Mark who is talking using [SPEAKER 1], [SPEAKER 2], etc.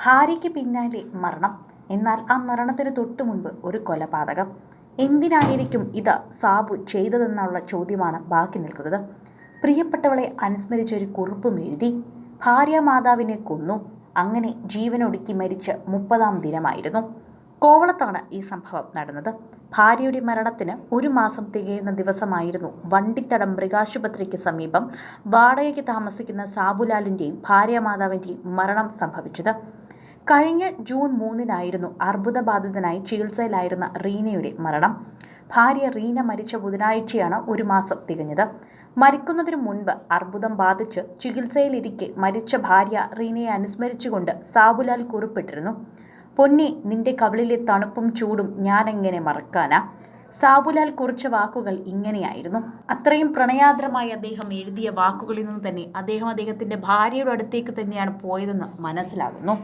[SPEAKER 1] ഭാര്യയ്ക്ക് പിന്നാലെ മരണം. എന്നാൽ ആ മരണത്തിന് തൊട്ടു മുൻപ് ഒരു കൊലപാതകം. എന്തിനായിരിക്കും ഇത് സാബു ചെയ്തതെന്നുള്ള ചോദ്യമാണ് ബാക്കി നിൽക്കുന്നത്. പ്രിയപ്പെട്ടവളെ അനുസ്മരിച്ചൊരു കുറിപ്പും എഴുതി. ഭാര്യാമാതാവിനെ കൊന്നു. അങ്ങനെ ജീവനൊടുക്കി മരിച്ച് 30-ാം ദിനമായിരുന്നു. കോവളത്താണ് ഈ സംഭവം നടന്നത്. ഭാര്യയുടെ മരണത്തിന് 1 മാസം തികയുന്ന ദിവസമായിരുന്നു വണ്ടിത്തടം മൃഗാശുപത്രിക്ക് സമീപം വാടകയ്ക്ക് താമസിക്കുന്ന സാബുലാലിൻ്റെയും ഭാര്യാമാതാവിൻ്റെയും മരണം സംഭവിച്ചത്. കഴിഞ്ഞ ജൂൺ 3-നായിരുന്നു അർബുദബാധിതനായി ചികിത്സയിലായിരുന്ന റീനയുടെ മരണം. ഭാര്യ റീന മരിച്ച ബുധനാഴ്ചയാണ് 1 മാസം തികഞ്ഞത്. മരിക്കുന്നതിനു മുൻപ് അർബുദം ബാധിച്ച് ചികിത്സയിലിരിക്കെ മരിച്ച ഭാര്യ റീനയെ അനുസ്മരിച്ചുകൊണ്ട് സാബുലാൽ കുറിപ്പിട്ടിരുന്നു. പൊന്നെ, നിന്റെ കവിളിലെ തണുപ്പും ചൂടും ഞാനെങ്ങനെ മറക്കാനാ? സാബുലാൽ കുറിച്ച വാക്കുകൾ ഇങ്ങനെയായിരുന്നു. അത്രയും പ്രണയാർദ്രമായി അദ്ദേഹം എഴുതിയ വാക്കുകളിൽ നിന്ന് തന്നെ അദ്ദേഹത്തിൻ്റെ ഭാര്യയുടെ അടുത്തേക്ക് തന്നെയാണ് പോയതെന്ന് മനസ്സിലാകുന്നു.